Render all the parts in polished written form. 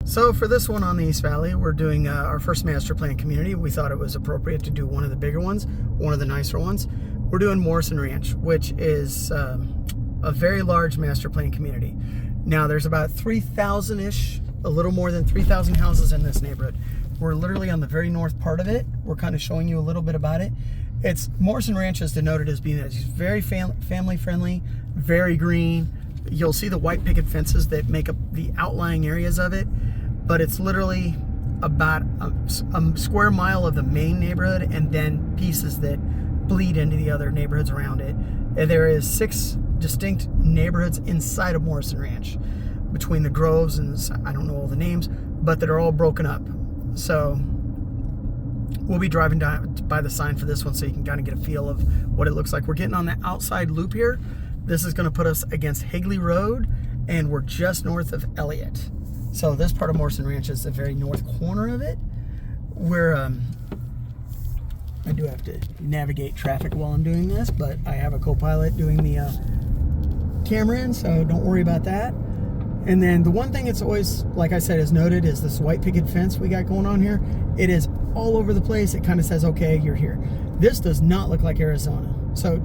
So for this one on the East Valley, we're doing our first master plan community. We thought it was appropriate to do one of the bigger ones, one of the nicer ones. We're doing Morrison Ranch, which is a very large master plan community. Now there's about 3,000-ish, a little more than 3,000 houses in this neighborhood. We're literally on the very north part of it. We're kind of showing you a little bit about it. Morrison Ranch is denoted as being very family friendly, very green. You'll see the white picket fences that make up the outlying areas of it, but it's literally about a square mile of the main neighborhood and then pieces that bleed into the other neighborhoods around it. And there is 6 distinct neighborhoods inside of Morrison Ranch, between the groves and I don't know all the names, but that are all broken up. So we'll be driving down by the sign for this one so you can kind of get a feel of what it looks like. We're getting on the outside loop here. This is going to put us against Higley Road, and we're just north of Elliott. So this part of Morrison Ranch is the very north corner of it, where I do have to navigate traffic while I'm doing this, but I have a co-pilot doing the camera in, so don't worry about that. And then the one thing that's always, like I said, is noted is this white picket fence we got going on here. It is all over the place. It kind of says, okay, you're here. This does not look like Arizona. So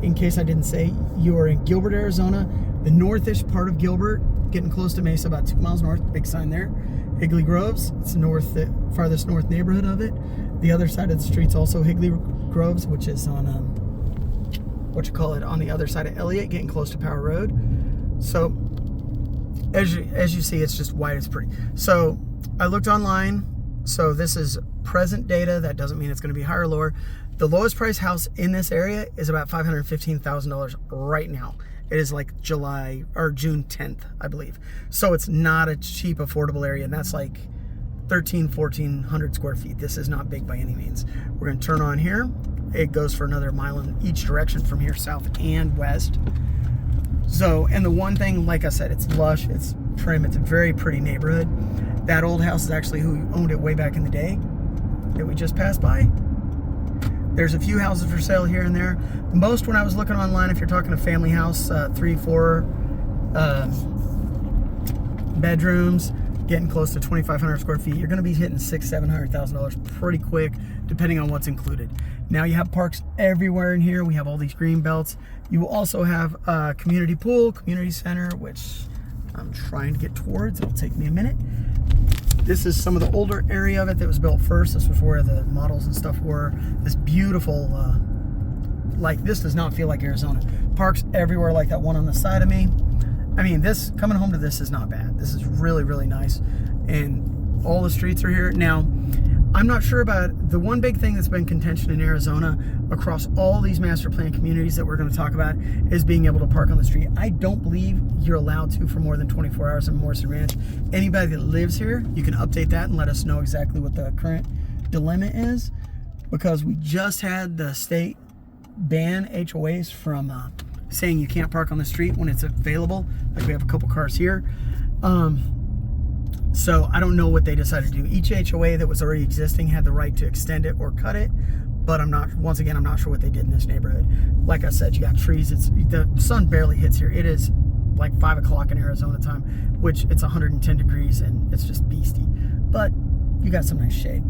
in case I didn't say, you are in Gilbert, Arizona, the northish part of Gilbert, getting close to Mesa, about 2 miles north, big sign there. Higley Groves, it's the farthest north neighborhood of it. The other side of the street's also Higley Groves, which is on, on the other side of Elliott, getting close to Power Road. So as you see, it's just white, it's pretty. So I looked online. So this is present data. That doesn't mean it's going to be higher or lower. The lowest price house in this area is about $515,000 right now. It is like July or June 10th, I believe. So it's not a cheap, affordable area, and that's like 1,400 square feet. This is not big by any means. We're going to turn on here. It goes for another mile in each direction from here, south and west. So, and the one thing, like I said, it's lush, it's trim, it's a very pretty neighborhood. That old house is actually who owned it way back in the day that we just passed by. There's a few houses for sale here and there. Most, when I was looking online, if you're talking a family house, 3-4 bedrooms, getting close to 2,500 square feet, you're going to be hitting $600,000-$700,000 pretty quick, depending on what's included. Now you have parks everywhere in here. We have all these green belts. You will also have a community pool, community center, which I'm trying to get towards. It'll take me a minute. This is some of the older area of it that was built first. This was where the models and stuff were. This beautiful, this does not feel like Arizona. Parks everywhere, like that one on the side of me. I mean, this, coming home to this is not bad. This is really, really nice. And all the streets are here. Now, I'm not sure about the one big thing that's been contention in Arizona across all these master plan communities that we're going to talk about is being able to park on the street. I don't believe you're allowed to for more than 24 hours in Morrison Ranch. Anybody that lives here, you can update that and let us know exactly what the current dilemma is, because we just had the state ban HOAs from saying you can't park on the street when it's available. Like we have a couple cars here. So I don't know what they decided to do. Each HOA that was already existing had the right to extend it or cut it, but I'm not sure what they did in this neighborhood. Like I said, you got trees. The sun barely hits here. It is like 5 o'clock in Arizona time, which it's 110 degrees and it's just beastie. But you got some nice shade.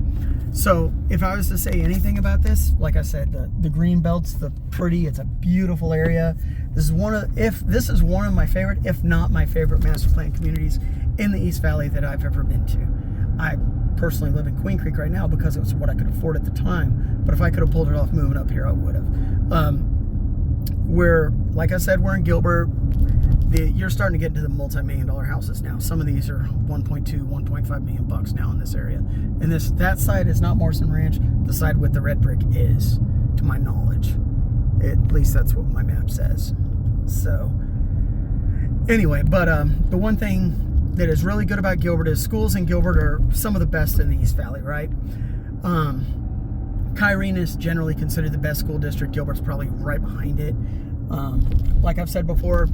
So if I was to say anything about this, like I said, the green belts, it's a beautiful area. This is one of my favorite, if not my favorite, master plan communities in the East Valley that I've ever been to. I personally live in Queen Creek right now because it was what I could afford at the time. But if I could have pulled it off moving up here, I would have. Like I said, we're in Gilbert. You're starting to get into the multi-million-dollar houses now. Some of these are 1.2, 1.5 million bucks now in this area. And that side is not Morrison Ranch. The side with the red brick is, to my knowledge. At least that's what my map says. So, anyway, but the one thing that is really good about Gilbert is schools in Gilbert are some of the best in the East Valley, right? Kyrene is generally considered the best school district. Gilbert's probably right behind it. Like I've said before,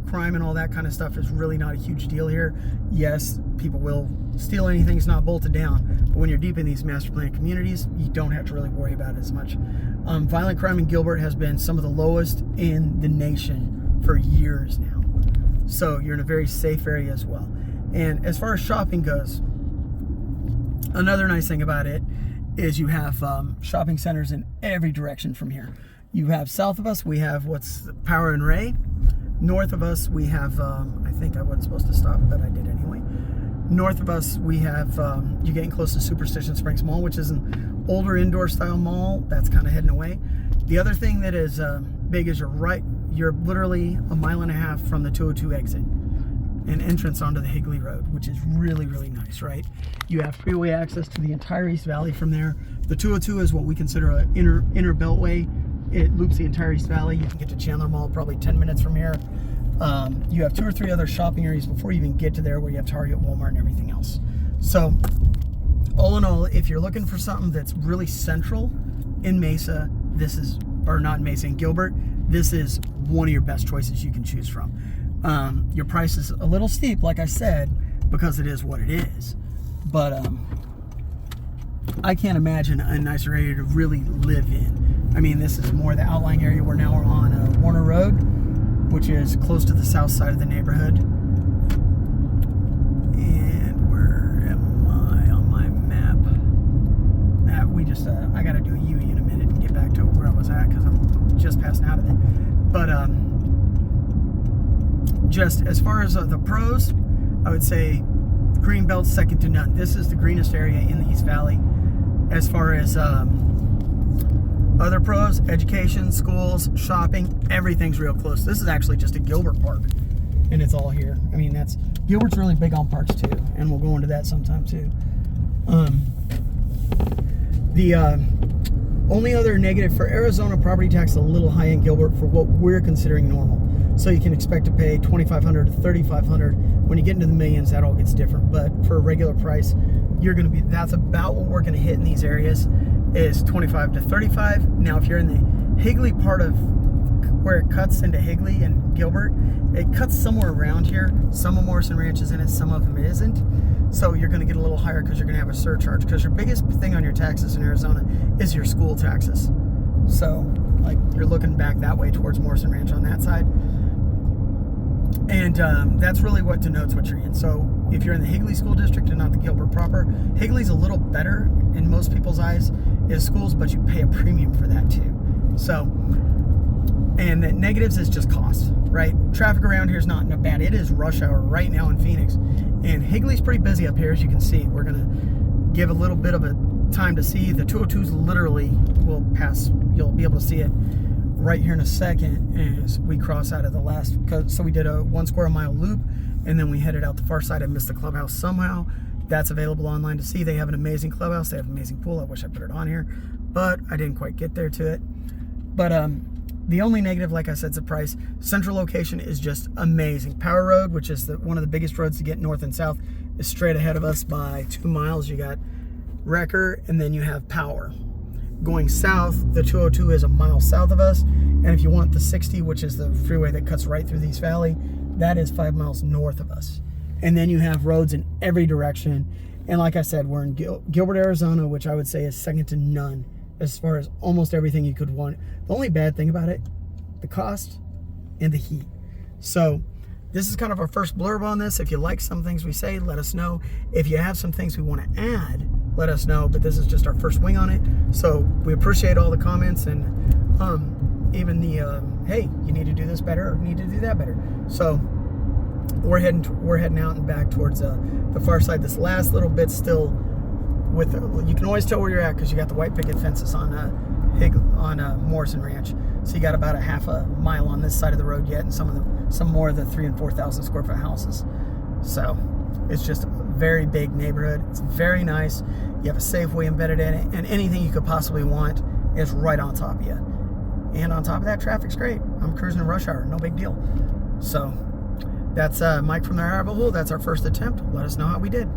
crime and all that kind of stuff is really not a huge deal here. Yes, people will steal anything that's not bolted down, but when you're deep in these master plan communities, you don't have to really worry about it as much. Violent crime in Gilbert has been some of the lowest in the nation for years now. So you're in a very safe area as well. And as far as shopping goes, another nice thing about it is you have shopping centers in every direction from here. You have south of us, we have what's Power and Ray. North of us, we have, I think I wasn't supposed to stop, but I did anyway. North of us, we have, you're getting close to Superstition Springs Mall, which is an older indoor style mall. That's kind of heading away. The other thing that is big is you're literally a mile and a half from the 202 exit and entrance onto the Higley Road, which is really, really nice, right? You have freeway access to the entire East Valley from there. The 202 is what we consider an inner beltway. It loops the entire East Valley. You can get to Chandler Mall probably 10 minutes from here. You have 2 or 3 other shopping areas before you even get to there, where you have Target, Walmart, and everything else. So all in all, if you're looking for something that's really central in Mesa, in Gilbert, this is one of your best choices you can choose from. Your price is a little steep, like I said, because it is what it is. But I can't imagine a nicer area to really live in. I mean, this is more the outlying area. We're now on Warner Road, which is close to the south side of the neighborhood. And where am I on my map? I got to do a UE in a minute and get back to where I was at, because I'm just passing out of it. But just as far as the pros, I would say Greenbelt's second to none. This is the greenest area in the East Valley. As far as other pros, education, schools, shopping, everyth's real close. This is actually just a Gilbert park, and it's all here. I mean, Gilbert's really big on parks too, and we'll go into that sometime too. The only other negative for Arizona, property tax is a little high in Gilbert for what we're considering normal. So you can expect to pay $2,500 to $3,500. When you get into the millions, that all gets different. But for a regular price, that's about what we're going to hit in these areas, is 25 to 35. Now, if you're in the Higley part of where it cuts into Higley and Gilbert, it cuts somewhere around here. Some of Morrison Ranch is in it, some of them isn't. So you're going to get a little higher because you're going to have a surcharge, because your biggest thing on your taxes in Arizona is your school taxes. So like you're looking back that way towards Morrison Ranch on that side. And that's really what denotes what you're in. So if you're in the Higley School District and not the Gilbert proper, Higley's a little better in most people's eyes is schools, but you pay a premium for that too. So, and the negatives is just cost, right? Traffic around here is not bad. It is rush hour right now in Phoenix. And Higley's pretty busy up here, as you can see. We're going to give a little bit of a time to see. The 202s literally will pass. You'll be able to see it right here in a second as we cross out of the last. So we did a 1 square mile loop, and then we headed out the far side. I missed the clubhouse somehow. That's available online to see. They have an amazing clubhouse. They have an amazing pool. I wish I put it on here, but I didn't quite get there to it. But the only negative, like I said, is the price. Central location is just amazing. Power Road, which is one of the biggest roads to get north and south, is straight ahead of us by 2 miles. You got Wrecker, and then you have Power. Going south, the 202 is a mile south of us. And if you want the 60, which is the freeway that cuts right through the East Valley, that is 5 miles north of us. And then you have roads in every direction. And like I said, we're in Gilbert, Arizona, which I would say is second to none as far as almost everything you could want. The only bad thing about it, the cost and the heat. So this is kind of our first blurb on this. If you like some things we say, let us know. If you have some things we want to add, let us know. But this is just our first wing on it. So we appreciate all the comments, and even the, hey, you need to do this better, or you need to do that better. So we're heading out and back towards the far side. This last little bit still with you can always tell where you're at because you got the white picket fences on Morrison Ranch. So you got about a half a mile on this side of the road yet, and some more of the 3,000 and 4,000 square foot houses. So it's just a very big neighborhood. It's very nice. You have a Safeway embedded in it, and anything you could possibly want is right on top of you. And on top of that, traffic's great. I'm cruising in rush hour, no big deal. So that's Mike from the Rabbit Hole. That's our first attempt. Let us know how we did.